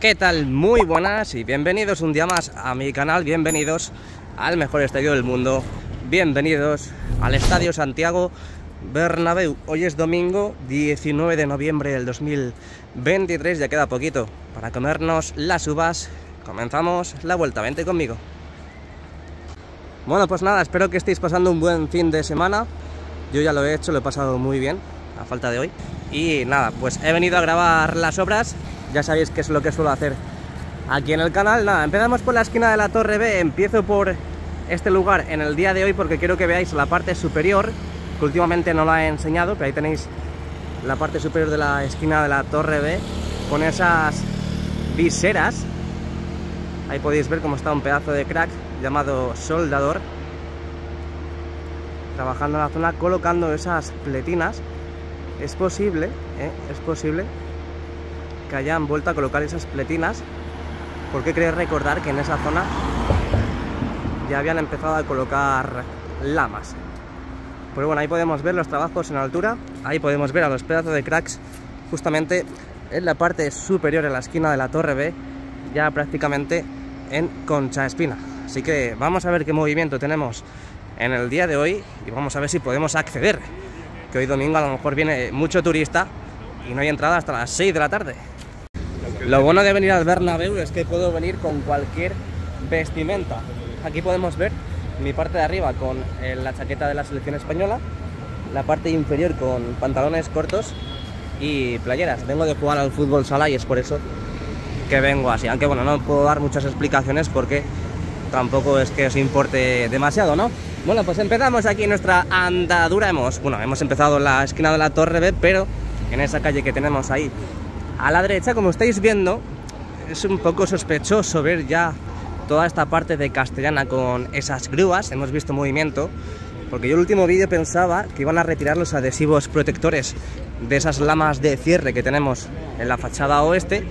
¿Qué tal? Muy buenas y bienvenidos un día más a mi canal, bienvenidos al mejor estadio del mundo, bienvenidos al Estadio Santiago Bernabéu. Hoy es domingo 19 de noviembre del 2023, ya queda poquito para comernos las uvas. Comenzamos la vuelta, vente conmigo. Bueno, pues nada, espero que estéis pasando un buen fin de semana. Yo ya lo he hecho, lo he pasado muy bien, a falta de hoy. Y nada, pues he venido a grabar las obras. Ya sabéis qué es lo que suelo hacer aquí en el canal. Nada, empezamos por la esquina de la Torre B. Empiezo por este lugar en el día de hoy porque quiero que veáis la parte superior, que últimamente no la he enseñado, pero ahí tenéis la parte superior de la esquina de la Torre B con esas viseras. Ahí podéis ver cómo está un pedazo de crack llamado soldador trabajando en la zona, colocando esas pletinas. Es posible que hayan vuelto a colocar esas pletinas, porque creo recordar que en esa zona ya habían empezado a colocar lamas. Pues bueno, ahí podemos ver los trabajos en altura, ahí podemos ver a los pedazos de cracks justamente en la parte superior, en la esquina de la Torre B, ya prácticamente en Concha Espina. Así que vamos a ver qué movimiento tenemos en el día de hoy y vamos a ver si podemos acceder, que hoy domingo a lo mejor viene mucho turista y no hay entrada hasta las 6 de la tarde. Lo bueno de venir al Bernabéu es que puedo venir con cualquier vestimenta. Aquí podemos ver mi parte de arriba con la chaqueta de la selección española, la parte inferior con pantalones cortos y playeras. Vengo de jugar al fútbol sala y es por eso que vengo así. Aunque bueno, no puedo dar muchas explicaciones porque tampoco es que os importe demasiado, ¿no? Bueno, pues empezamos aquí nuestra andadura. Hemos empezado en la esquina de la Torre B, pero en esa calle que tenemos ahí a la derecha, como estáis viendo, es un poco sospechoso ver ya toda esta parte de Castellana con esas grúas. Hemos visto movimiento, porque yo en el último vídeo pensaba que iban a retirar los adhesivos protectores de esas lamas de cierre que tenemos en la fachada oeste,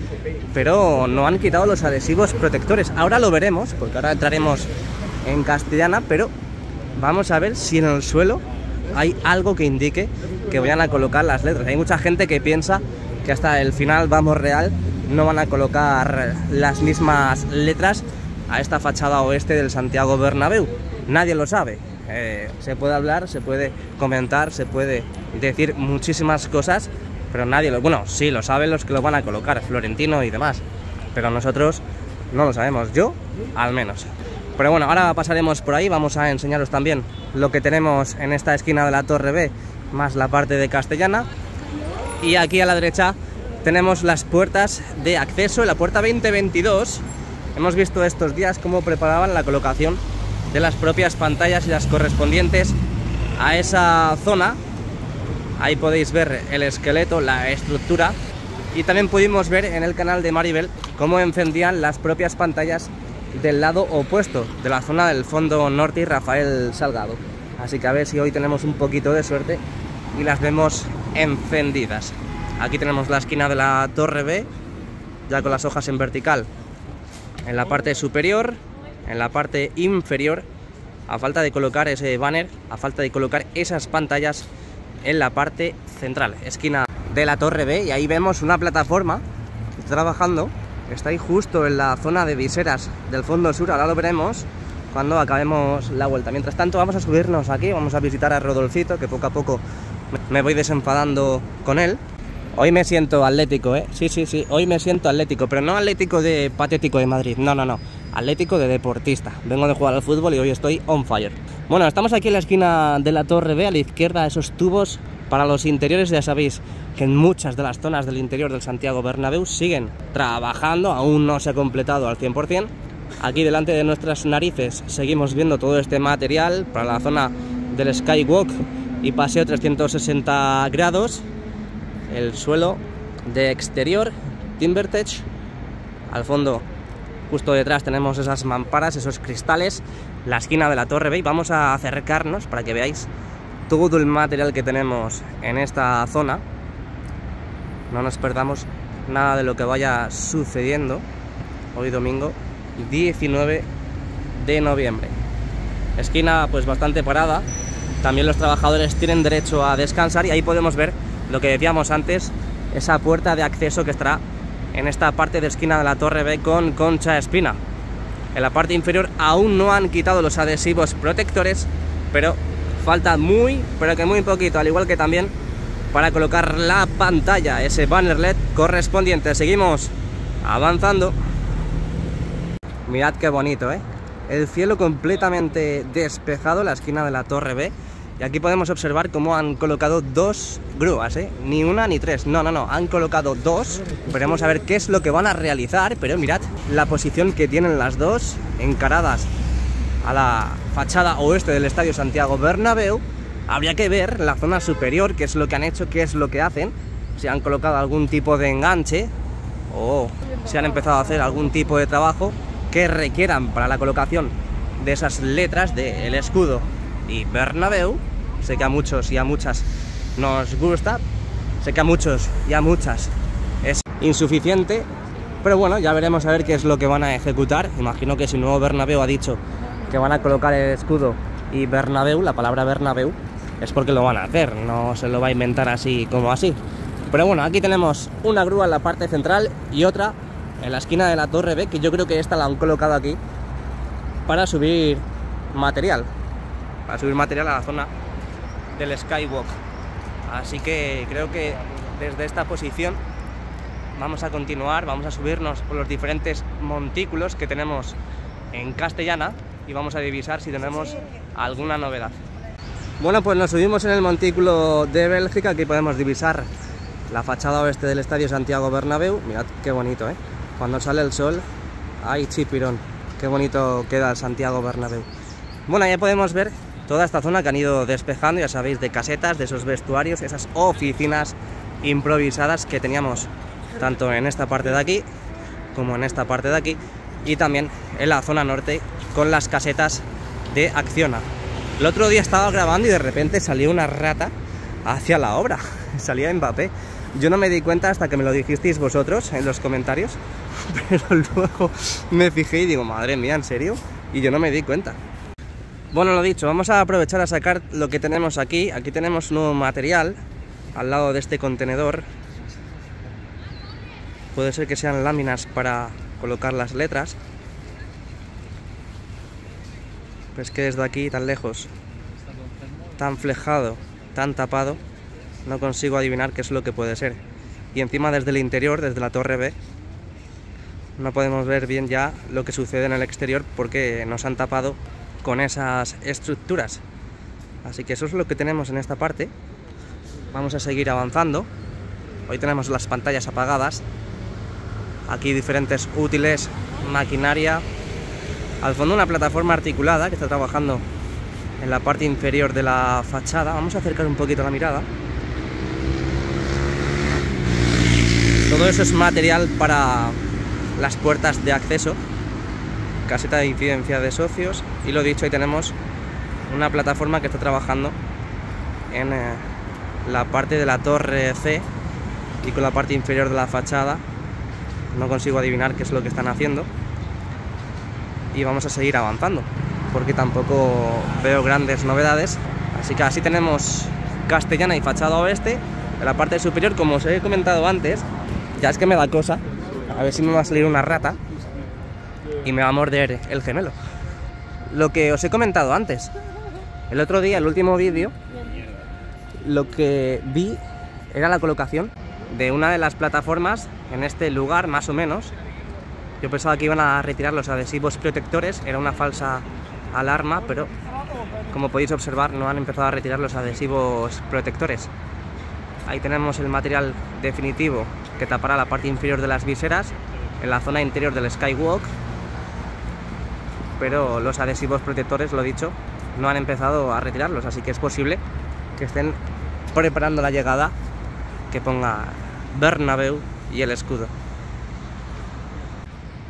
pero no han quitado los adhesivos protectores. Ahora lo veremos, porque ahora entraremos en Castellana, pero vamos a ver si en el suelo hay algo que indique que vayan a colocar las letras. Hay mucha gente que piensa que hasta el final Vamos Real no van a colocar las mismas letras a esta fachada oeste del Santiago Bernabéu. Nadie lo sabe. Se puede hablar, se puede comentar, se puede decir muchísimas cosas, pero nadie lo... Bueno, sí, lo saben los que lo van a colocar, Florentino y demás, pero nosotros no lo sabemos, yo al menos. Pero bueno, ahora pasaremos por ahí, vamos a enseñaros también lo que tenemos en esta esquina de la Torre B, más la parte de Castellana. Y aquí a la derecha tenemos las puertas de acceso, en la puerta 2022. Hemos visto estos días cómo preparaban la colocación de las propias pantallas y las correspondientes a esa zona. Ahí podéis ver el esqueleto, la estructura, y también pudimos ver en el canal de Maribel cómo encendían las propias pantallas del lado opuesto, de la zona del Fondo Norte y Rafael Salgado. Así que a ver si hoy tenemos un poquito de suerte y las vemos encendidas. Aquí tenemos la esquina de la Torre B, ya con las hojas en vertical en la parte superior, en la parte inferior, a falta de colocar ese banner, a falta de colocar esas pantallas en la parte central, esquina de la Torre B. Y ahí vemos una plataforma que está trabajando, está ahí justo en la zona de viseras del fondo sur. Ahora lo veremos cuando acabemos la vuelta. Mientras tanto vamos a subirnos aquí, vamos a visitar a Rodolfito, que poco a poco me voy desenfadando con él. Hoy me siento atlético, ¿eh? Sí, hoy me siento atlético, pero no atlético de patético de Madrid, no, atlético de deportista. Vengo de jugar al fútbol y hoy estoy on fire. Bueno, estamos aquí en la esquina de la Torre B, a la izquierda, esos tubos para los interiores. Ya sabéis que en muchas de las zonas del interior del Santiago Bernabéu siguen trabajando, aún no se ha completado al 100%. Aquí delante de nuestras narices seguimos viendo todo este material para la zona del Skywalk y paseo 360 grados. El suelo de exterior, TimberTech. Al fondo, justo detrás, tenemos esas mamparas, esos cristales, la esquina de la Torre B. Y vamos a acercarnos para que veáis todo el material que tenemos en esta zona. No nos perdamos nada de lo que vaya sucediendo hoy domingo 19 de noviembre. Esquina pues bastante parada. También los trabajadores tienen derecho a descansar y ahí podemos ver lo que decíamos antes, esa puerta de acceso que estará en esta parte de esquina de la Torre B con Concha Espina. En la parte inferior aún no han quitado los adhesivos protectores, pero falta muy, pero que muy poquito, al igual que también para colocar la pantalla, ese banner LED correspondiente. Seguimos avanzando. Mirad qué bonito, ¿eh? El cielo completamente despejado, la esquina de la Torre B. Y aquí podemos observar cómo han colocado dos grúas, ¿eh? Ni una ni tres, no, han colocado dos. Veremos a ver qué es lo que van a realizar, pero mirad la posición que tienen las dos, encaradas a la fachada oeste del Estadio Santiago Bernabéu. Habría que ver la zona superior, qué es lo que han hecho, qué es lo que hacen, si han colocado algún tipo de enganche o si han empezado a hacer algún tipo de trabajo que requieran para la colocación de esas letras del escudo y Bernabéu. Sé que a muchos y a muchas nos gusta, sé que a muchos y a muchas es insuficiente, pero bueno, ya veremos a ver qué es lo que van a ejecutar. Imagino que si Nuevo Bernabéu ha dicho que van a colocar el escudo y Bernabéu, la palabra Bernabéu, es porque lo van a hacer, no se lo va a inventar así como así. Pero bueno, aquí tenemos una grúa en la parte central y otra en la esquina de la Torre B, que yo creo que esta la han colocado aquí para subir material a la zona del Skywalk. Así que creo que desde esta posición vamos a continuar, vamos a subirnos por los diferentes montículos que tenemos en Castellana y vamos a divisar si tenemos alguna novedad. Bueno, pues nos subimos en el montículo de Bélgica. Aquí podemos divisar la fachada oeste del Estadio Santiago Bernabéu. Mirad qué bonito, ¿eh? Cuando sale el sol, ¡ay, chipirón! Qué bonito queda el Santiago Bernabéu. Bueno, ya podemos ver toda esta zona que han ido despejando, ya sabéis, de casetas, de esos vestuarios, esas oficinas improvisadas que teníamos tanto en esta parte de aquí como en esta parte de aquí, y también en la zona norte con las casetas de Acciona. El otro día estaba grabando y de repente salió una rata hacia la obra, salía Mbappé. Yo no me di cuenta hasta que me lo dijisteis vosotros en los comentarios, pero luego me fijé y digo, madre mía, ¿en serio? Y yo no me di cuenta. Bueno, lo dicho, vamos a aprovechar a sacar lo que tenemos aquí. Aquí tenemos nuevo material al lado de este contenedor. Puede ser que sean láminas para colocar las letras. Pues que desde aquí, tan lejos, tan flejado, tan tapado, no consigo adivinar qué es lo que puede ser. Y encima desde el interior, desde la Torre B, no podemos ver bien ya lo que sucede en el exterior porque nos han tapado con esas estructuras. Así que eso es lo que tenemos en esta parte. Vamos a seguir avanzando. Hoy tenemos las pantallas apagadas. Aquí diferentes útiles, maquinaria. Al fondo una plataforma articulada que está trabajando en la parte inferior de la fachada. Vamos a acercar un poquito la mirada. Todo eso es material para las puertas de acceso, caseta de incidencia de socios, y lo dicho, ahí tenemos una plataforma que está trabajando en la parte de la Torre C y con la parte inferior de la fachada. No consigo adivinar qué es lo que están haciendo y vamos a seguir avanzando porque tampoco veo grandes novedades. Así que así tenemos Castellana y fachada oeste. En la parte superior, como os he comentado antes, ya es que me da cosa, a ver si me va a salir una rata y me va a morder el gemelo. Lo que os he comentado antes, el otro día, el último vídeo, lo que vi era la colocación de una de las plataformas en este lugar, más o menos. Yo pensaba que iban a retirar los adhesivos protectores, era una falsa alarma, pero como podéis observar no han empezado a retirar los adhesivos protectores. Ahí tenemos el material definitivo que tapará la parte inferior de las viseras en la zona interior del Skywalk, pero los adhesivos protectores, lo dicho, no han empezado a retirarlos, así que es posible que estén preparando la llegada que ponga Bernabéu y el escudo.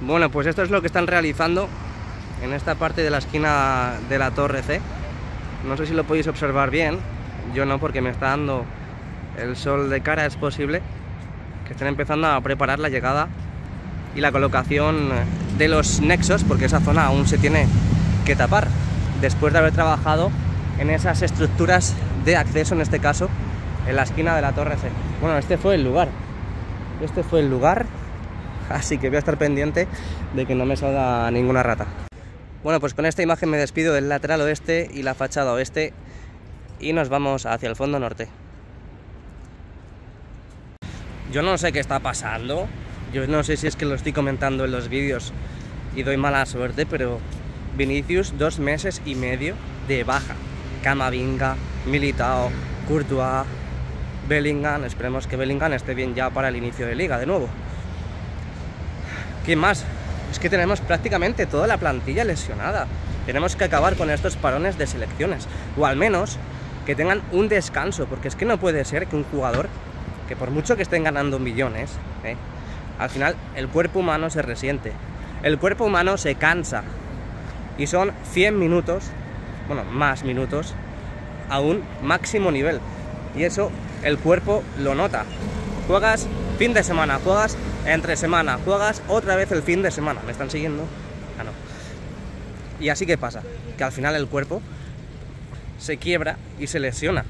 Bueno, pues esto es lo que están realizando en esta parte de la esquina de la Torre C. No sé si lo podéis observar bien, yo no, porque me está dando el sol de cara. Es posible que estén empezando a preparar la llegada y la colocación de los nexos, porque esa zona aún se tiene que tapar después de haber trabajado en esas estructuras de acceso, en este caso en la esquina de la Torre C. Bueno, este fue el lugar así que voy a estar pendiente de que no me salga ninguna rata. Bueno, pues con esta imagen me despido del lateral oeste y la fachada oeste y nos vamos hacia el fondo norte. Yo no sé qué está pasando, yo no sé si es que lo estoy comentando en los vídeos y doy mala suerte, pero Vinicius 2 meses y medio de baja. Camavinga, Militao, Courtois, Bellingham, esperemos que Bellingham esté bien ya para el inicio de liga de nuevo. ¿Quién más? Es que tenemos prácticamente toda la plantilla lesionada. Tenemos que acabar con estos parones de selecciones, o al menos que tengan un descanso, porque es que no puede ser que un jugador, que por mucho que estén ganando millones, al final el cuerpo humano se resiente, el cuerpo humano se cansa, y son 100 minutos, bueno, más minutos, a un máximo nivel, y eso el cuerpo lo nota. Juegas fin de semana, juegas entre semana, juegas otra vez el fin de semana. ¿Me están siguiendo? Ah, no. Y así que pasa, que al final el cuerpo se quiebra y se lesiona.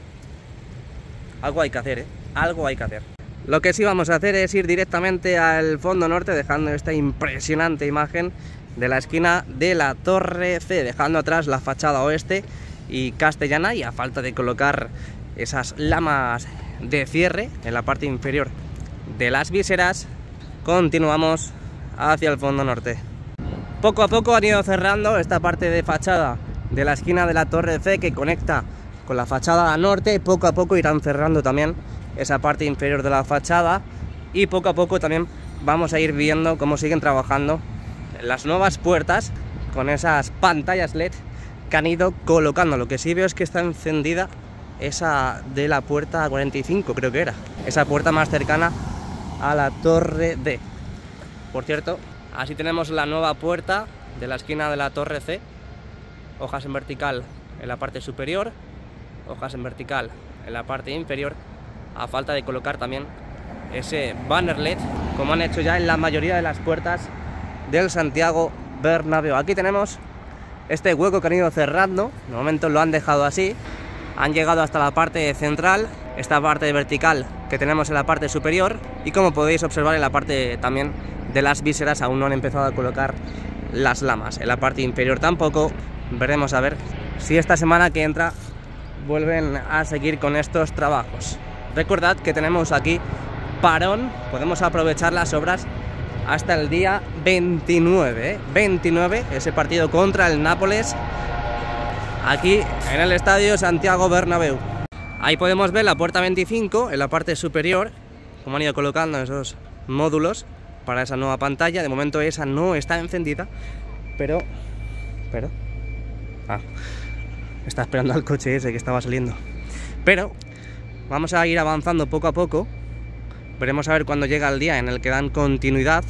Algo hay que hacer, algo hay que hacer. Lo que sí vamos a hacer es ir directamente al fondo norte, dejando esta impresionante imagen de la esquina de la Torre C, dejando atrás la fachada oeste y castellana, y a falta de colocar esas lamas de cierre en la parte inferior de las viseras, continuamos hacia el fondo norte. Poco a poco han ido cerrando esta parte de fachada de la esquina de la Torre C que conecta con la fachada norte. Poco a poco irán cerrando también esa parte inferior de la fachada, y poco a poco también vamos a ir viendo cómo siguen trabajando las nuevas puertas con esas pantallas LED que han ido colocando. Lo que sí veo es que está encendida esa de la puerta 45, creo que era, esa puerta más cercana a la Torre D. Por cierto, así tenemos la nueva puerta de la esquina de la Torre C, hojas en vertical en la parte superior, hojas en vertical en la parte inferior, a falta de colocar también ese banner LED, como han hecho ya en la mayoría de las puertas del Santiago Bernabéu. Aquí tenemos este hueco que han ido cerrando, de momento lo han dejado así, han llegado hasta la parte central, esta parte vertical que tenemos en la parte superior, y como podéis observar en la parte también de las viseras aún no han empezado a colocar las lamas, en la parte inferior tampoco. Veremos a ver si esta semana que entra vuelven a seguir con estos trabajos. Recordad que tenemos aquí parón, podemos aprovechar las obras hasta el día 29, 29, ese partido contra el Nápoles, aquí en el estadio Santiago Bernabéu. Ahí podemos ver la puerta 25 en la parte superior, como han ido colocando esos módulos para esa nueva pantalla. De momento esa no está encendida, pero está esperando al coche ese que estaba saliendo. Pero vamos a ir avanzando poco a poco. Veremos a ver cuando llega el día en el que dan continuidad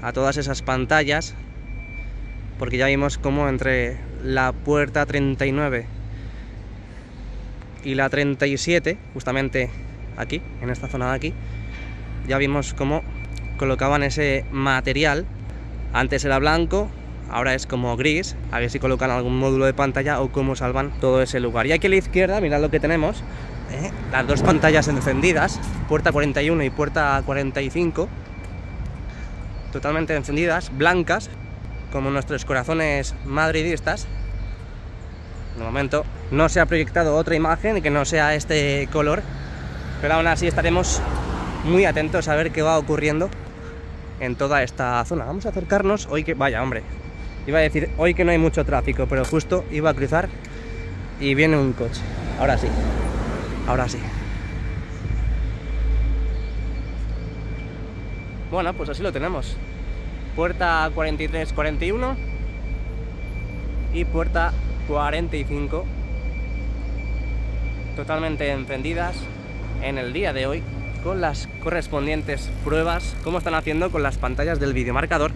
a todas esas pantallas, porque ya vimos cómo entre la puerta 39 y la 37, justamente aquí, en esta zona de aquí, ya vimos cómo colocaban ese material. Antes era blanco, ahora es como gris. A ver si colocan algún módulo de pantalla o cómo salvan todo ese lugar. Y aquí a la izquierda, mirad lo que tenemos, las dos pantallas encendidas, puerta 41 y puerta 45, totalmente encendidas, blancas, como nuestros corazones madridistas. De momento no se ha proyectado otra imagen que no sea este color, pero aún así estaremos muy atentos a ver qué va ocurriendo en toda esta zona. Vamos a acercarnos hoy que... Vaya, hombre, iba a decir hoy que no hay mucho tráfico, pero justo iba a cruzar y viene un coche. Ahora sí, ahora sí. Bueno, pues así lo tenemos. Puerta 43-41 y puerta 45 totalmente encendidas en el día de hoy, con las correspondientes pruebas, como están haciendo con las pantallas del videomarcador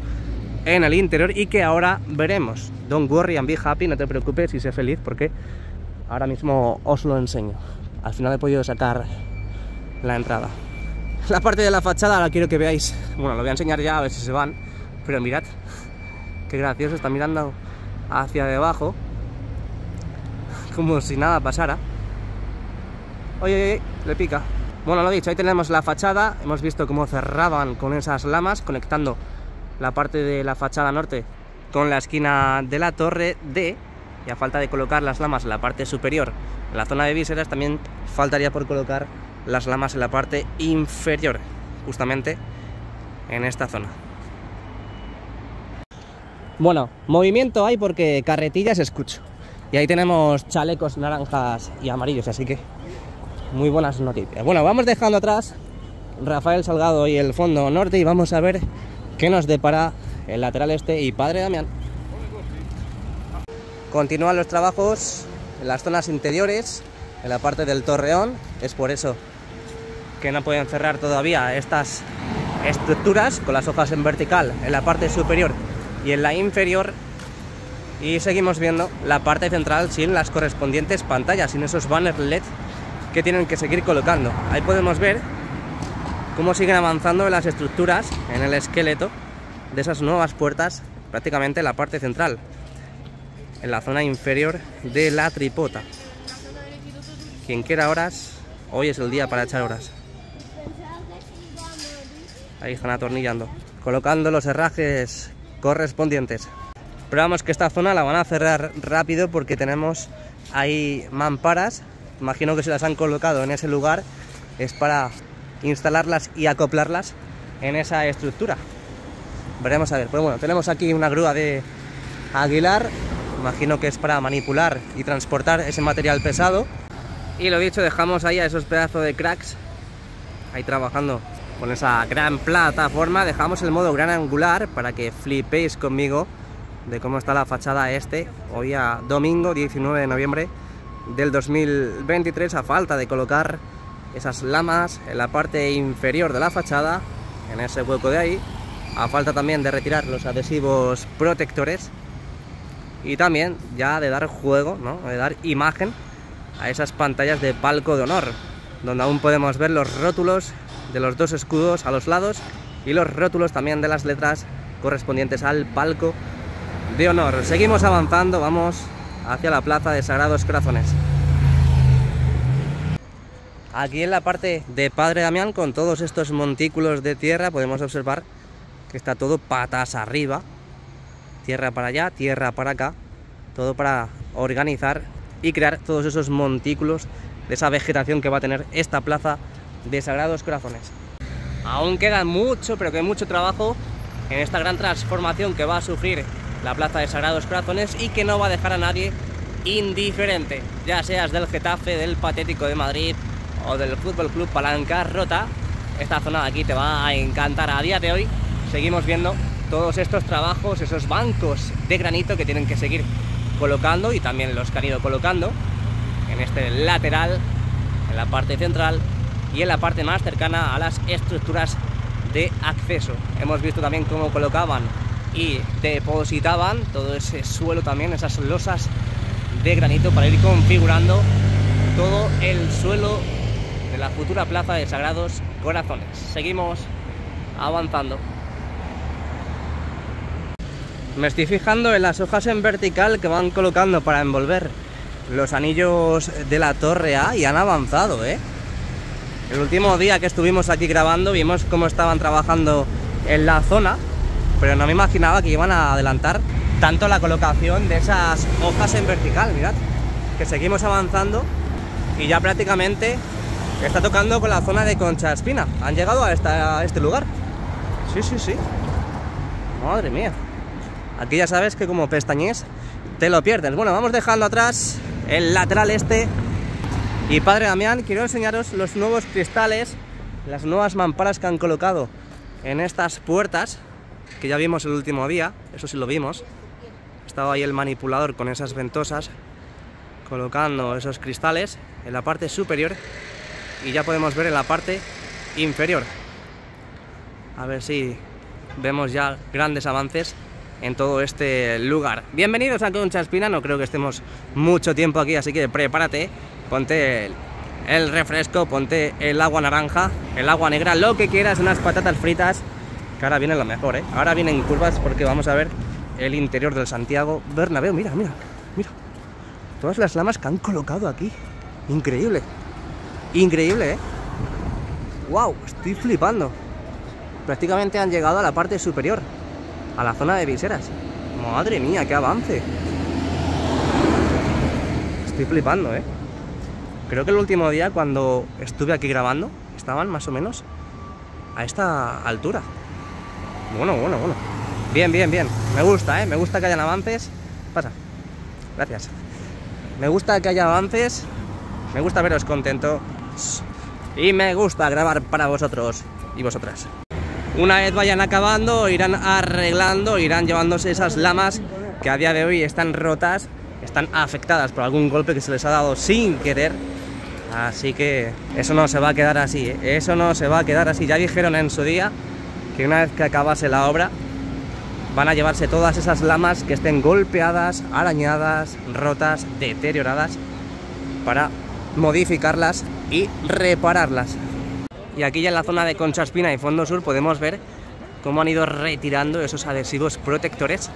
en el interior, y que ahora veremos. Don't worry and be happy, no te preocupes y sé feliz, porque ahora mismo os lo enseño. Al final he podido sacar la entrada. La parte de la fachada ahora quiero que veáis, bueno, lo voy a enseñar ya a ver si se van, pero mirad qué gracioso, está mirando hacia debajo como si nada pasara. Oye, le pica. Bueno, lo dicho, ahí tenemos la fachada. Hemos visto cómo cerraban con esas lamas, conectando la parte de la fachada norte con la esquina de la torre D. Y a falta de colocar las lamas en la parte superior, en la zona de viseras, también faltaría por colocar las lamas en la parte inferior, justamente en esta zona. Bueno, movimiento hay porque carretillas escucho. Y ahí tenemos chalecos naranjas y amarillos, así que muy buenas noticias. Bueno, vamos dejando atrás Rafael Salgado y el fondo norte y vamos a ver qué nos depara el lateral este y Padre Damián. Continúan los trabajos en las zonas interiores, en la parte del torreón. Es por eso que no pueden cerrar todavía estas estructuras con las hojas en vertical en la parte superior y en la inferior. Y seguimos viendo la parte central sin las correspondientes pantallas, sin esos banners LED que tienen que seguir colocando. Ahí podemos ver cómo siguen avanzando las estructuras en el esqueleto de esas nuevas puertas, prácticamente en la parte central, en la zona inferior de la tripota. Quien quiera horas, hoy es el día para echar horas. Ahí están atornillando, colocando los herrajes correspondientes. Pero vamos, que esta zona la van a cerrar rápido porque tenemos ahí mamparas. Imagino que se las han colocado en ese lugar, es para instalarlas y acoplarlas en esa estructura. Veremos a ver. Pues bueno, tenemos aquí una grúa de Aguilar. Imagino que es para manipular y transportar ese material pesado. Y lo dicho, dejamos ahí a esos pedazos de cracks ahí trabajando con esa gran plataforma. Dejamos el modo gran angular para que flipéis conmigo de cómo está la fachada hoy a domingo 19 de noviembre del 2023, a falta de colocar esas lamas en la parte inferior de la fachada, en ese hueco de ahí, a falta también de retirar los adhesivos protectores. Y también ya de dar juego, ¿no?, de dar imagen a esas pantallas de palco de honor, donde aún podemos ver los rótulos de los dos escudos a los lados y los rótulos también de las letras correspondientes al palco de honor. Seguimos avanzando, vamos hacia la plaza de Sagrados Corazones. Aquí en la parte de Padre Damián, con todos estos montículos de tierra, podemos observar que está todo patas arriba. Tierra para allá, tierra para acá, todo para organizar y crear todos esos montículos de esa vegetación que va a tener esta plaza de Sagrados Corazones. Aún queda mucho, pero que mucho trabajo en esta gran transformación que va a sufrir la plaza de Sagrados Corazones y que no va a dejar a nadie indiferente, ya seas del Getafe, del Patético de Madrid o del Fútbol Club Palanca Rota. Esta zona de aquí te va a encantar. A día de hoy seguimos viendo todos estos trabajos, esos bancos de granito que tienen que seguir colocando y también los que han ido colocando en este lateral, en la parte central y en la parte más cercana a las estructuras de acceso. Hemos visto también cómo colocaban y depositaban todo ese suelo también, esas losas de granito para ir configurando todo el suelo de la futura plaza de Sagrados Corazones. Seguimos avanzando. Me estoy fijando en las hojas en vertical que van colocando para envolver los anillos de la torre A y han avanzado, ¿eh? El último día que estuvimos aquí grabando vimos cómo estaban trabajando en la zona, pero no me imaginaba que iban a adelantar tanto la colocación de esas hojas en vertical. Mirad, que seguimos avanzando y ya prácticamente está tocando con la zona de Concha Espina. Han llegado a este lugar. Sí, sí, sí. Madre mía. Aquí ya sabes que como pestañés te lo pierdes. Bueno, vamos dejando atrás el lateral y Padre Damián. Quiero enseñaros los nuevos cristales, las nuevas mamparas que han colocado en estas puertas, que ya vimos el último día, eso sí lo vimos. Estaba ahí el manipulador con esas ventosas colocando esos cristales en la parte superior y ya podemos ver en la parte inferior. A ver si vemos ya grandes avances en todo este lugar. Bienvenidos a Concha Espina, no creo que estemos mucho tiempo aquí, así que prepárate, ponte el refresco, ponte el agua naranja, el agua negra, lo que quieras, unas patatas fritas, que ahora viene lo mejor, ¿eh? Ahora vienen curvas porque vamos a ver el interior del Santiago Bernabéu. Mira, mira, mira, todas las lamas que han colocado aquí, increíble, increíble, ¿eh? ¡Wow! Estoy flipando. Prácticamente han llegado a la parte superior, a la zona de viseras. ¡Madre mía, qué avance! Estoy flipando, ¿eh? Creo que el último día cuando estuve aquí grabando estaban más o menos a esta altura. Bueno. Bien. Me gusta, ¿eh? Me gusta que hayan avances. Pasa. Gracias. Me gusta que haya avances. Me gusta veros contentos. Y me gusta grabar para vosotros y vosotras. Una vez vayan acabando, irán arreglando, irán llevándose esas lamas que a día de hoy están rotas, están afectadas por algún golpe que se les ha dado sin querer. Así que eso no se va a quedar así, ¿eh? Eso no se va a quedar así. Ya dijeron en su día que una vez que acabase la obra van a llevarse todas esas lamas que estén golpeadas, arañadas, rotas, deterioradas, para modificarlas y repararlas. Y aquí ya en la zona de Concha Espina y Fondo Sur podemos ver cómo han ido retirando esos adhesivos protectores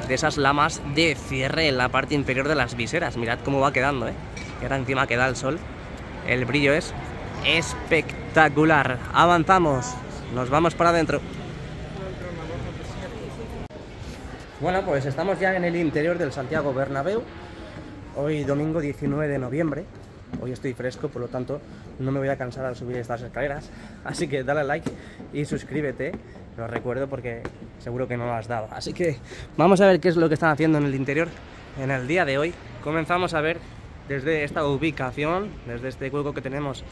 de esas lamas de cierre en la parte inferior de las viseras. Mirad cómo va quedando, ¿eh? Y ahora encima que da el sol, el brillo es espectacular. Avanzamos, nos vamos para adentro. Bueno, pues estamos ya en el interior del Santiago Bernabéu. Hoy domingo 19 de noviembre. Hoy estoy fresco, por lo tanto no me voy a cansar al subir estas escaleras. Así que dale like y suscríbete. Lo recuerdo porque seguro que no lo has dado. Así que vamos a ver qué es lo que están haciendo en el interior en el día de hoy. Comenzamos a ver desde esta ubicación, desde este hueco que tenemos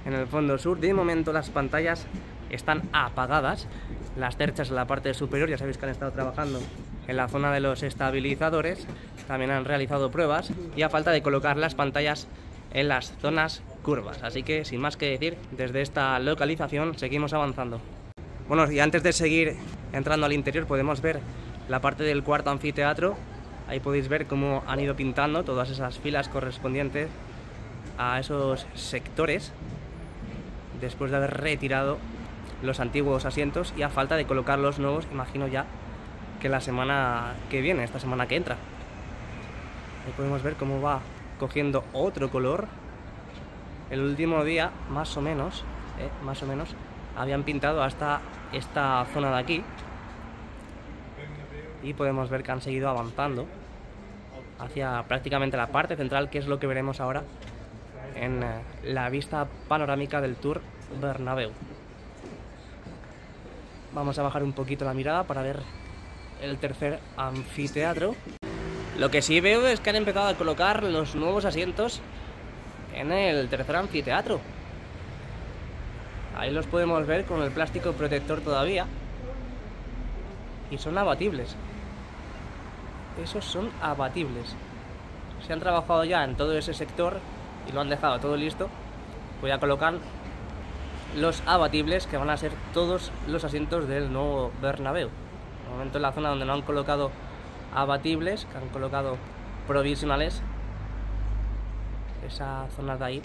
en el fondo sur. De momento las pantallas están apagadas. Las terchas en la parte superior, ya sabéis que han estado trabajando en la zona de los estabilizadores. También han realizado pruebas y a falta de colocar las pantallas en las zonas curvas. Así que sin más que decir, desde esta localización seguimos avanzando. Bueno, y antes de seguir entrando al interior podemos ver la parte del cuarto anfiteatro. Ahí podéis ver cómo han ido pintando todas esas filas correspondientes a esos sectores después de haber retirado los antiguos asientos y a falta de colocar los nuevos, imagino ya que la semana que viene, esta semana que entra. Ahí podemos ver cómo va cogiendo otro color. El último día, más o menos, habían pintado hasta esta zona de aquí. Y podemos ver que han seguido avanzando hacia prácticamente la parte central, que es lo que veremos ahora en la vista panorámica del Tour Bernabéu. Vamos a bajar un poquito la mirada para ver el tercer anfiteatro. Lo que sí veo es que han empezado a colocar los nuevos asientos en el tercer anfiteatro. Ahí los podemos ver con el plástico protector todavía. Y son abatibles. Esos son abatibles. Se han trabajado ya en todo ese sector y lo han dejado todo listo. Voy a colocar los abatibles, que van a ser todos los asientos del nuevo Bernabéu. De momento en la zona donde no han colocado abatibles, que han colocado provisionales, esa zona de ahí,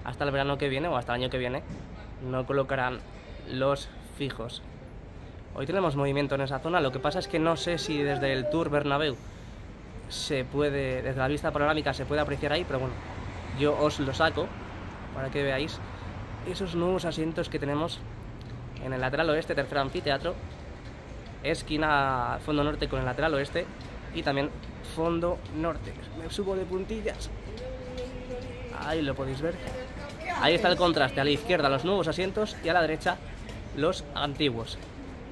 hasta el verano que viene o hasta el año que viene, no colocarán los fijos. Hoy tenemos movimiento en esa zona, lo que pasa es que no sé si desde el Tour Bernabéu se puede, desde la vista panorámica se puede apreciar ahí, pero bueno, yo os lo saco para que veáis esos nuevos asientos que tenemos en el lateral oeste, tercer anfiteatro, esquina fondo norte con el lateral oeste y también fondo norte. Me subo de puntillas. Ahí lo podéis ver. Ahí está el contraste, a la izquierda los nuevos asientos y a la derecha los antiguos.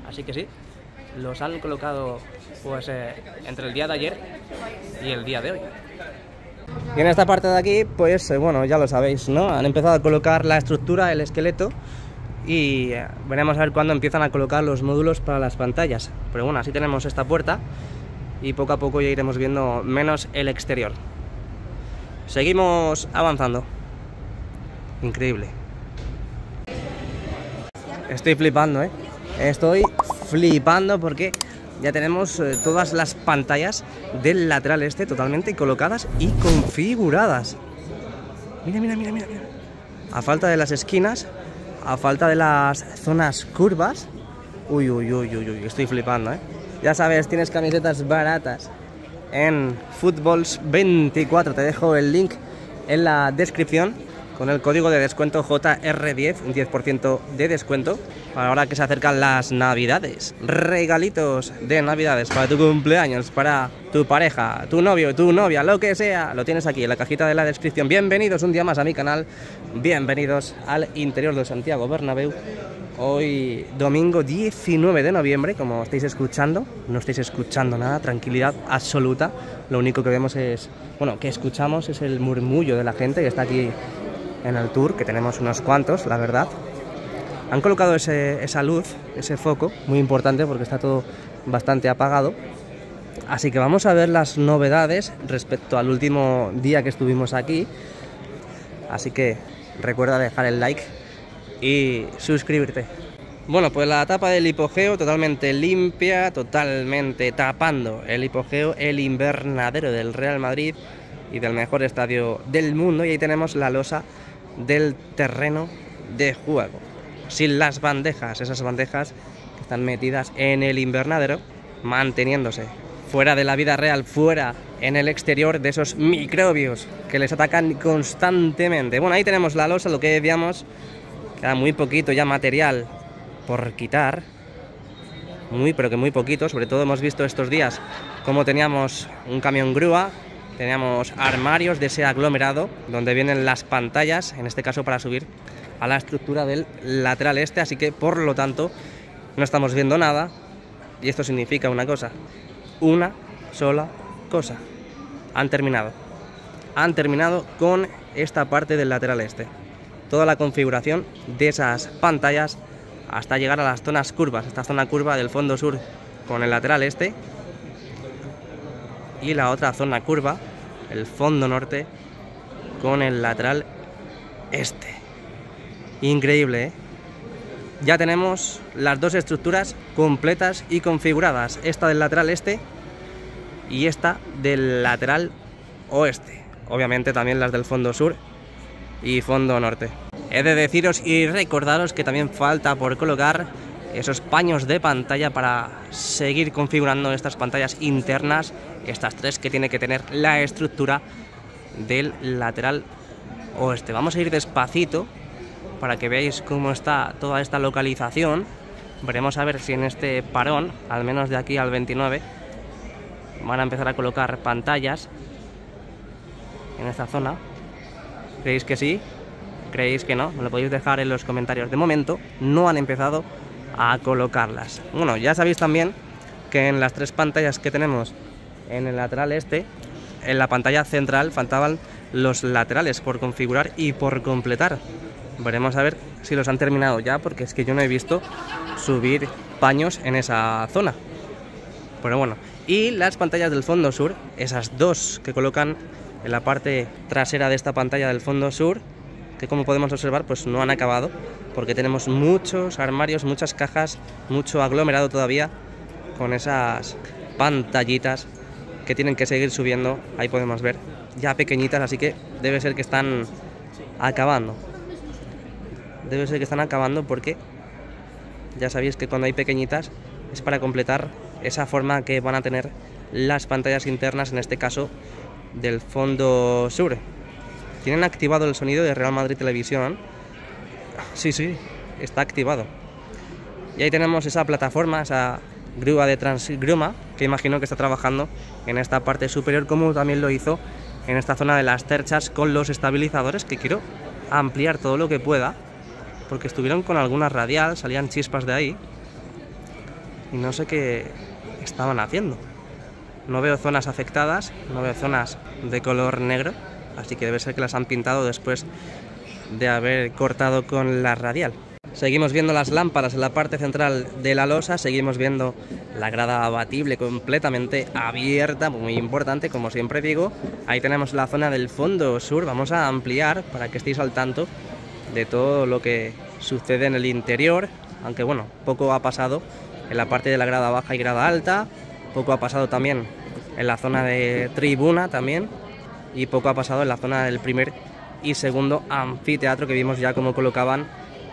Así que sí, los han colocado pues entre el día de ayer y el día de hoy. Y en esta parte de aquí, pues bueno, ya lo sabéis, ¿no? Han empezado a colocar la estructura, el esqueleto, y veremos a ver cuándo empiezan a colocar los módulos para las pantallas. Pero bueno, así tenemos esta puerta y poco a poco ya iremos viendo menos el exterior. Seguimos avanzando. Increíble. Estoy flipando, ¿eh? Estoy flipando porque ya tenemos todas las pantallas del lateral este totalmente colocadas y configuradas. Mira, mira, mira, mira, mira. A falta de las esquinas, a falta de las zonas curvas. Uy, uy, uy, uy, uy, estoy flipando, ¿eh? Ya sabes, tienes camisetas baratas en Footballs 24. Te dejo el link en la descripción con el código de descuento JR10, un 10% de descuento, ahora que se acercan las navidades. Regalitos de navidades para tu cumpleaños, para tu pareja, tu novio, tu novia, lo que sea, lo tienes aquí en la cajita de la descripción. Bienvenidos un día más a mi canal, bienvenidos al interior de Santiago Bernabéu. Hoy domingo 19 de noviembre, como estáis escuchando, no estáis escuchando nada, tranquilidad absoluta. Lo único que vemos es, bueno, que escuchamos es el murmullo de la gente que está aquí en el tour, que tenemos unos cuantos, la verdad. Han colocado esa luz, ese foco, muy importante porque está todo bastante apagado. Así que vamos a ver las novedades respecto al último día que estuvimos aquí. Así que recuerda dejar el like y suscribirte. Bueno, pues la tapa del hipogeo totalmente limpia, totalmente tapando el hipogeo, el invernadero del Real Madrid y del mejor estadio del mundo. Y ahí tenemos la losa del terreno de juego, sin las bandejas, esas bandejas que están metidas en el invernadero, manteniéndose fuera de la vida real, fuera en el exterior de esos microbios que les atacan constantemente. Bueno, ahí tenemos la losa, lo que decíamos, queda muy poquito ya material por quitar, pero que muy poquito. Sobre todo hemos visto estos días como teníamos un camión grúa, teníamos armarios de ese aglomerado donde vienen las pantallas, en este caso para subir a la estructura del lateral este, así que por lo tanto no estamos viendo nada. Y esto significa una cosa, una sola cosa: han terminado con esta parte del lateral este, toda la configuración de esas pantallas hasta llegar a las zonas curvas, esta zona curva del fondo sur con el lateral este y la otra zona curva, el fondo norte, con el lateral este. Increíble, ¿eh? Ya tenemos las dos estructuras completas y configuradas, esta del lateral este y esta del lateral oeste. Obviamente también las del fondo sur y fondo norte. He de deciros y recordaros que también falta por colocar esos paños de pantalla para seguir configurando estas pantallas internas, estas tres que tiene que tener la estructura del lateral oeste. Vamos a ir despacito para que veáis cómo está toda esta localización. Veremos a ver si en este parón, al menos de aquí al 29, van a empezar a colocar pantallas en esta zona. ¿Creéis que sí? ¿Creéis que no? Me lo podéis dejar en los comentarios. De momento no han empezado a colocarlas. Bueno, ya sabéis también que en las tres pantallas que tenemos en el lateral este, en la pantalla central faltaban los laterales por configurar y por completar. Veremos a ver si los han terminado ya, porque es que yo no he visto subir paños en esa zona. Pero bueno, y las pantallas del fondo sur, esas dos que colocan en la parte trasera de esta pantalla del fondo sur, que como podemos observar pues no han acabado, porque tenemos muchos armarios, muchas cajas, mucho aglomerado todavía con esas pantallitas que tienen que seguir subiendo. Ahí podemos ver ya pequeñitas, así que debe ser que están acabando. Debe ser que están acabando porque ya sabéis que cuando hay pequeñitas es para completar esa forma que van a tener las pantallas internas, en este caso del fondo sur. Tienen activado el sonido de Real Madrid Televisión. Sí, está activado. Y ahí tenemos esa plataforma, esa grúa de Transgruma, que imagino que está trabajando en esta parte superior, como también lo hizo en esta zona de las cerchas con los estabilizadores, que quiero ampliar todo lo que pueda, porque estuvieron con alguna radial, salían chispas de ahí y no sé qué estaban haciendo. No veo zonas afectadas, no veo zonas de color negro, así que debe ser que las han pintado después de haber cortado con la radial. Seguimos viendo las lámparas en la parte central de la losa, seguimos viendo la grada abatible completamente abierta, muy importante, como siempre digo. Ahí tenemos la zona del fondo sur, vamos a ampliar para que estéis al tanto de todo lo que sucede en el interior, aunque bueno, poco ha pasado en la parte de la grada baja y grada alta, poco ha pasado también en la zona de tribuna también, y poco ha pasado en la zona del primer y segundo anfiteatro, que vimos ya cómo colocaban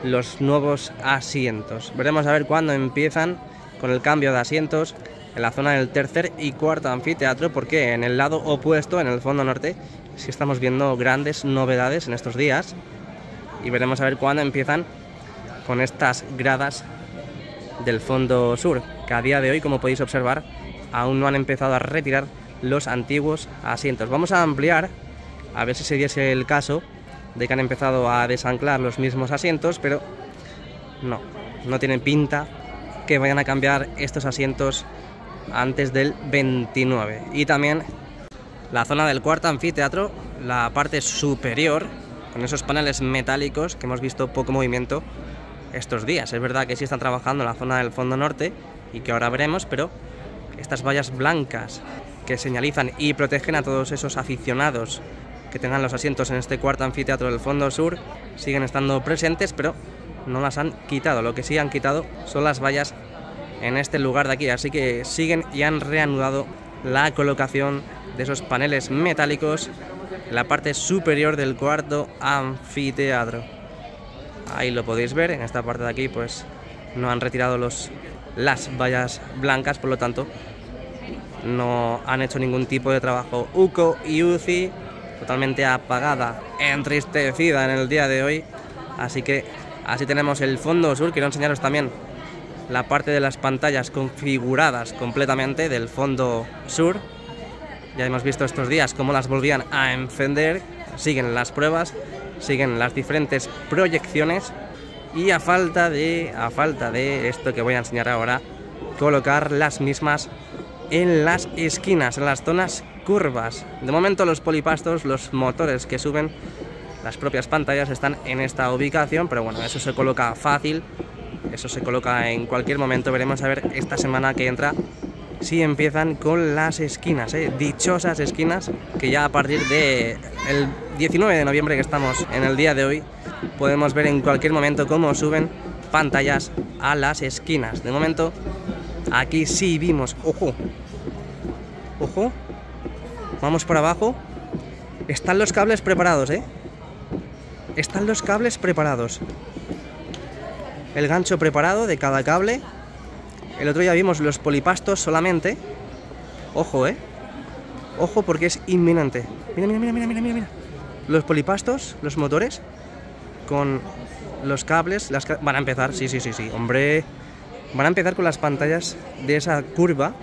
los nuevos asientos. Veremos a ver cuándo empiezan con el cambio de asientos en la zona del tercer y cuarto anfiteatro, porque en el lado opuesto, en el fondo norte, sí estamos viendo grandes novedades en estos días y veremos a ver cuándo empiezan con estas gradas del fondo sur, que a día de hoy, como podéis observar, aún no han empezado a retirar los antiguos asientos. Vamos a ampliar a ver si se diese el caso de que han empezado a desanclar los mismos asientos, pero no tienen pinta que vayan a cambiar estos asientos antes del 29. Y también la zona del cuarto anfiteatro, la parte superior, con esos paneles metálicos que hemos visto poco movimiento estos días. Es verdad que sí están trabajando en la zona del fondo norte y que ahora veremos, pero estas vallas blancas que señalizan y protegen a todos esos aficionados que tengan los asientos en este cuarto anfiteatro del fondo sur siguen estando presentes, pero no las han quitado. Lo que sí han quitado son las vallas en este lugar de aquí, así que siguen y han reanudado la colocación de esos paneles metálicos en la parte superior del cuarto anfiteatro. Ahí lo podéis ver, en esta parte de aquí pues no han retirado las vallas blancas, por lo tanto no han hecho ningún tipo de trabajo. UCO y UCI totalmente apagada, entristecida en el día de hoy, así que así tenemos el fondo sur. Quiero enseñaros también la parte de las pantallas configuradas completamente del fondo sur. Ya hemos visto estos días cómo las volvían a encender. Siguen las pruebas, siguen las diferentes proyecciones y a falta de esto que voy a enseñar ahora, colocar las mismas en las esquinas, en las zonas curvas. De momento los polipastos, los motores que suben las propias pantallas están en esta ubicación, pero bueno, eso se coloca fácil. Eso se coloca en cualquier momento. Veremos a ver esta semana que entra si empiezan con las esquinas, dichosas esquinas, que ya a partir del 19 de noviembre, que estamos en el día de hoy, podemos ver en cualquier momento cómo suben pantallas a las esquinas. De momento aquí sí vimos, ojo, vamos por abajo, están los cables preparados, están los cables preparados. El gancho preparado de cada cable. El otro día vimos los polipastos solamente. Ojo, ojo, porque es inminente. Mira. Los polipastos, los motores, con los cables, van a empezar, sí, hombre. Van a empezar con las pantallas de esa curva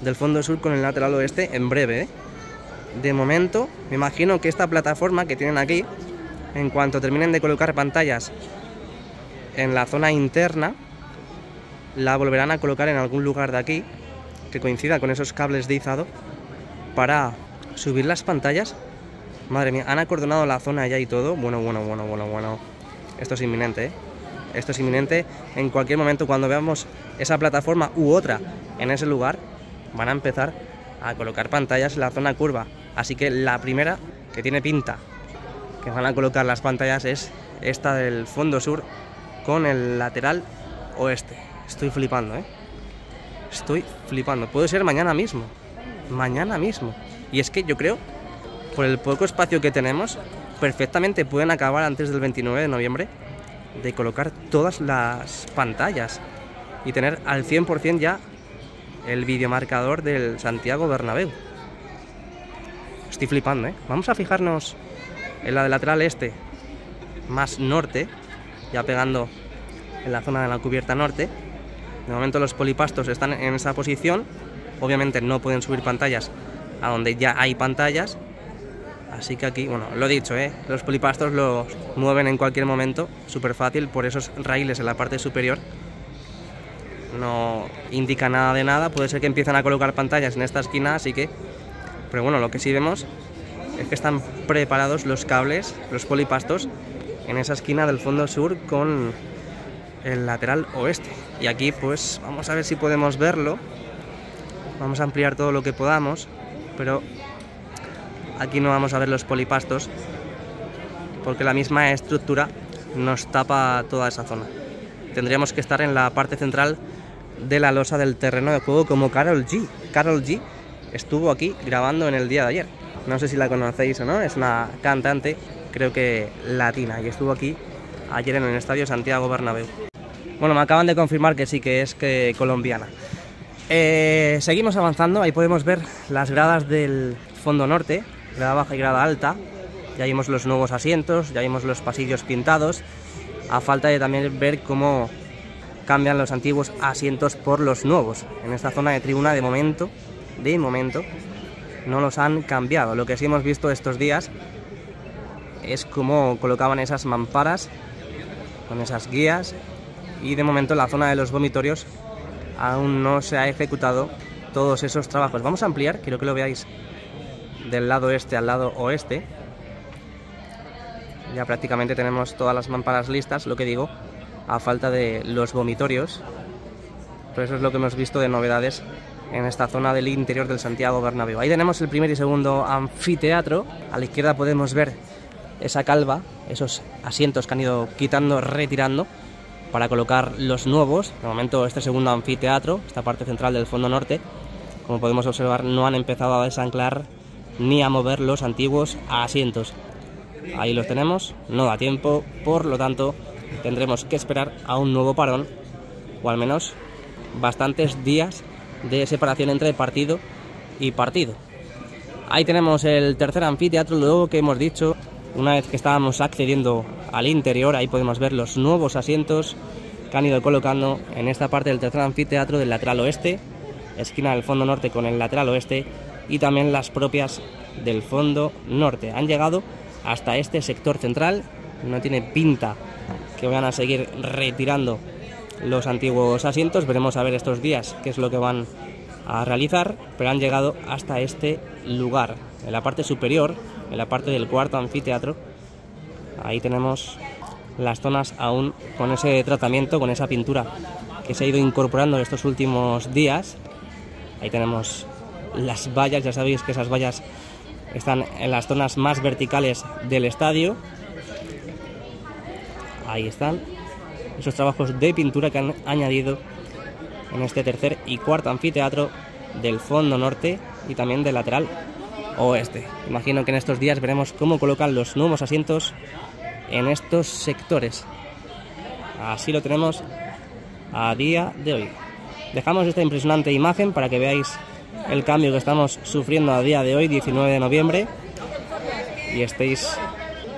del fondo sur con el lateral oeste en breve, De momento, me imagino que esta plataforma que tienen aquí, en cuanto terminen de colocar pantallas en la zona interna, la volverán a colocar en algún lugar de aquí que coincida con esos cables de izado para subir las pantallas. Madre mía, han acordonado la zona ya y todo. Bueno. Esto es inminente, Esto es inminente. En cualquier momento, cuando veamos esa plataforma u otra en ese lugar, van a empezar a colocar pantallas en la zona curva. Así que la primera que tiene pinta que van a colocar las pantallas es esta del fondo sur con el lateral oeste. Estoy flipando, Estoy flipando. Puede ser mañana mismo. Y es que yo creo, por el poco espacio que tenemos, perfectamente pueden acabar antes del 29 de noviembre de colocar todas las pantallas y tener al 100% ya el videomarcador del Santiago Bernabéu. Estoy flipando, Vamos a fijarnos en la del lateral este, más norte, ya pegando en la zona de la cubierta norte. De momento los polipastos están en esa posición. Obviamente no pueden subir pantallas a donde ya hay pantallas. Así que aquí, bueno, lo dicho, los polipastos los mueven en cualquier momento, súper fácil, por esos raíles en la parte superior. No indica nada de nada, puede ser que empiecen a colocar pantallas en esta esquina, así que... Pero bueno, lo que sí vemos es que están preparados los cables, los polipastos, en esa esquina del fondo sur con el lateral oeste. Y aquí pues vamos a ver si podemos verlo. Vamos a ampliar todo lo que podamos, pero aquí no vamos a ver los polipastos porque la misma estructura nos tapa toda esa zona. Tendríamos que estar en la parte central de la losa del terreno de juego, como Karol G. Karol G estuvo aquí grabando en el día de ayer. No sé si la conocéis o no, es una cantante, creo que latina, y estuvo aquí ayer en el estadio Santiago Bernabéu. Bueno, me acaban de confirmar que sí, que es colombiana. Seguimos avanzando, ahí podemos ver las gradas del fondo norte, grada baja y grada alta. Ya vimos los nuevos asientos, ya vimos los pasillos pintados, a falta de también ver cómo cambian los antiguos asientos por los nuevos. En esta zona de tribuna de momento no los han cambiado. Lo que sí hemos visto estos días es cómo colocaban esas mamparas con esas guías, y de momento en la zona de los vomitorios aún no se ha ejecutado todos esos trabajos. Vamos a ampliar, quiero que lo veáis del lado este al lado oeste. Ya prácticamente tenemos todas las mamparas listas, lo que digo, a falta de los vomitorios. Pero eso es lo que hemos visto de novedades en esta zona del interior del Santiago Bernabéu. Ahí tenemos el primer y segundo anfiteatro. A la izquierda podemos ver esa calva, esos asientos que han ido quitando, retirando, para colocar los nuevos. De momento este segundo anfiteatro, esta parte central del fondo norte, como podemos observar, no han empezado a desanclar ni a mover los antiguos asientos. Ahí los tenemos, no da tiempo, por lo tanto tendremos que esperar a un nuevo parón, o al menos bastantes días de separación entre partido y partido. Ahí tenemos el tercer anfiteatro, luego que hemos dicho, una vez que estábamos accediendo al interior, ahí podemos ver los nuevos asientos que han ido colocando en esta parte del tercer anfiteatro del lateral oeste, esquina del fondo norte con el lateral oeste, y también las propias del fondo norte. Han llegado hasta este sector central, no tiene pinta que vayan a seguir retirando los antiguos asientos. Veremos a ver estos días qué es lo que van a realizar, pero han llegado hasta este lugar. En la parte superior, en la parte del cuarto anfiteatro, ahí tenemos las zonas aún con ese tratamiento, con esa pintura que se ha ido incorporando en estos últimos días. Ahí tenemos las vallas, ya sabéis que esas vallas están en las zonas más verticales del estadio. Ahí están esos trabajos de pintura que han añadido en este tercer y cuarto anfiteatro del fondo norte y también del lateral oeste. Imagino que en estos días veremos cómo colocan los nuevos asientos en estos sectores. Así lo tenemos a día de hoy. Dejamos esta impresionante imagen para que veáis el cambio que estamos sufriendo a día de hoy, 19 de noviembre, y estéis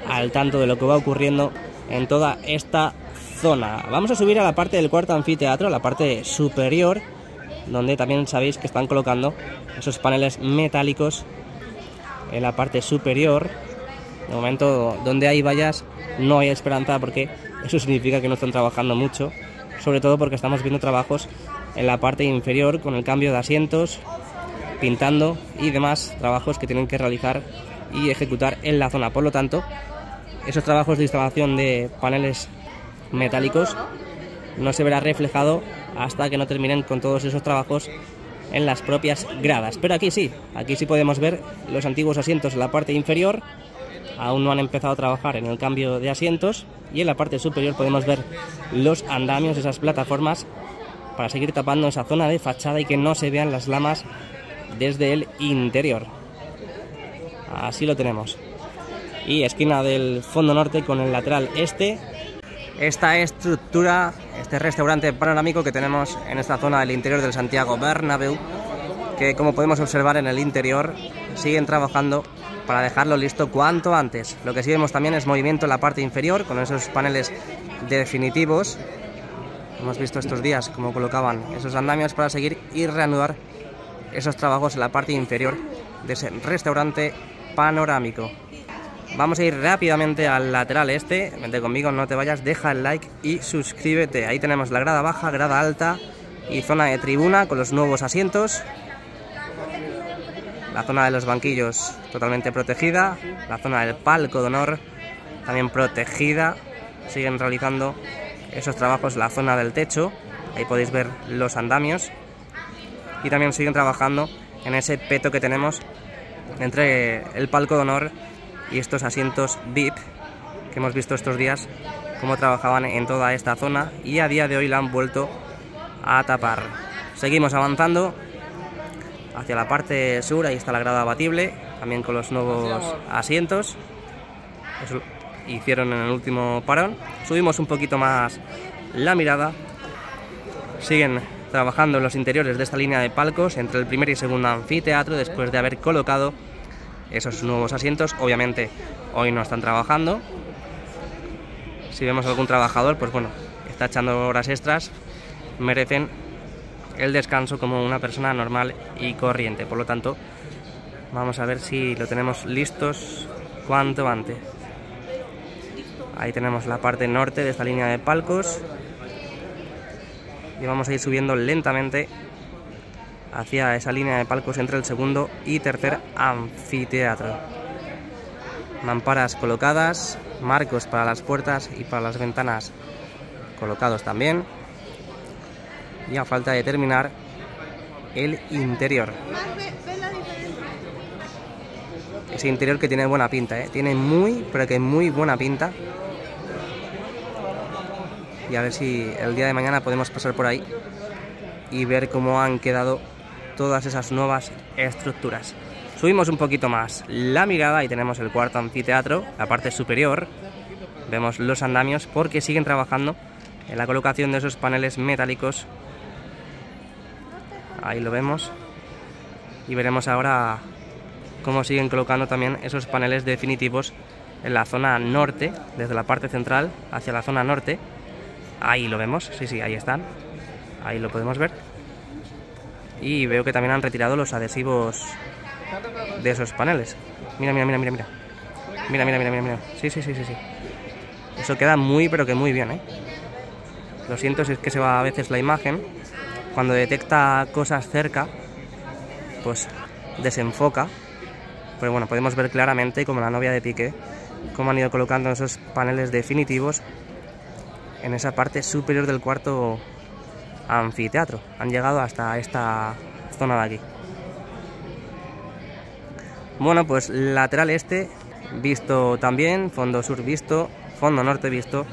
al tanto de lo que va ocurriendo en toda esta zona. Vamos a subir a la parte del cuarto anfiteatro, la parte superior, donde también sabéis que están colocando esos paneles metálicos en la parte superior. De momento, donde hay vallas no hay esperanza, porque eso significa que no están trabajando mucho, sobre todo porque estamos viendo trabajos en la parte inferior con el cambio de asientos, pintando y demás trabajos que tienen que realizar y ejecutar en la zona. Por lo tanto, esos trabajos de instalación de paneles metálicos no se verá reflejado hasta que no terminen con todos esos trabajos en las propias gradas. Pero aquí sí podemos ver los antiguos asientos en la parte inferior. Aún no han empezado a trabajar en el cambio de asientos, y en la parte superior podemos ver los andamios, esas plataformas, para seguir tapando esa zona de fachada y que no se vean las lamas desde el interior. Así lo tenemos. Y esquina del fondo norte con el lateral este, esta estructura, este restaurante panorámico que tenemos en esta zona del interior del Santiago Bernabéu, que como podemos observar en el interior siguen trabajando para dejarlo listo cuanto antes. Lo que sí vemos también es movimiento en la parte inferior con esos paneles definitivos. Hemos visto estos días cómo colocaban esos andamios para seguir y reanudar esos trabajos en la parte inferior de ese restaurante panorámico. Vamos a ir rápidamente al lateral este. Vente conmigo, no te vayas, deja el like y suscríbete. Ahí tenemos la grada baja, grada alta y zona de tribuna con los nuevos asientos. La zona de los banquillos totalmente protegida. La zona del palco de honor también protegida. Siguen realizando esos trabajos en la zona del techo. Ahí podéis ver los andamios. Y también siguen trabajando en ese peto que tenemos entre el palco de honor y estos asientos VIP que hemos visto estos días cómo trabajaban en toda esta zona, y a día de hoy la han vuelto a tapar. Seguimos avanzando hacia la parte sur. Ahí está la grada abatible, también con los nuevos asientos. Eso hicieron en el último parón. Subimos un poquito más la mirada. Siguen trabajando en los interiores de esta línea de palcos entre el primer y segundo anfiteatro después de haber colocado esos nuevos asientos. Obviamente hoy no están trabajando. Si vemos algún trabajador, pues bueno, está echando horas extras, merecen el descanso como una persona normal y corriente. Por lo tanto, vamos a ver si lo tenemos listos cuanto antes. Ahí tenemos la parte norte de esta línea de palcos y vamos a ir subiendo lentamente hacia esa línea de palcos entre el segundo y tercer anfiteatro. Mamparas colocadas, marcos para las puertas y para las ventanas colocados también. Y a falta de terminar el interior. Ese interior que tiene buena pinta, tiene pero que muy buena pinta. Y a ver si el día de mañana podemos pasar por ahí y ver cómo han quedado todas esas nuevas estructuras. Subimos un poquito más la mirada y tenemos el cuarto anfiteatro, la parte superior. Vemos los andamios porque siguen trabajando en la colocación de esos paneles metálicos. Ahí lo vemos. Y veremos ahora cómo siguen colocando también esos paneles definitivos en la zona norte, desde la parte central hacia la zona norte. Ahí lo vemos, sí, ahí están. Ahí lo podemos ver. Y veo que también han retirado los adhesivos de esos paneles. Mira. Sí. Eso queda pero que muy bien, Lo siento si es que se va a veces la imagen. Cuando detecta cosas cerca, pues desenfoca. Pero bueno, podemos ver claramente, como la novia de Piqué, cómo han ido colocando esos paneles definitivos en esa parte superior del cuarto anfiteatro. Han llegado hasta esta zona de aquí. Bueno, pues lateral este visto también, fondo sur visto, fondo norte visto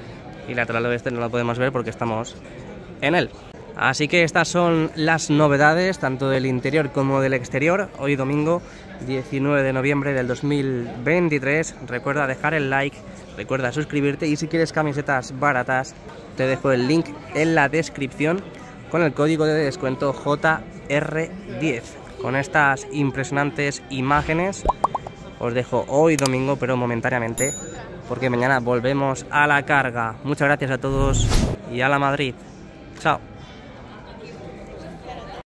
y lateral oeste no lo podemos ver porque estamos en él. Así que estas son las novedades tanto del interior como del exterior. Hoy domingo 19 de noviembre del 2023. Recuerda dejar el like, recuerda suscribirte y si quieres camisetas baratas te dejo el link en la descripción con el código de descuento JR10. Con estas impresionantes imágenes os dejo hoy domingo, pero momentáneamente, porque mañana volvemos a la carga. Muchas gracias a todos y a la Madrid. Chao.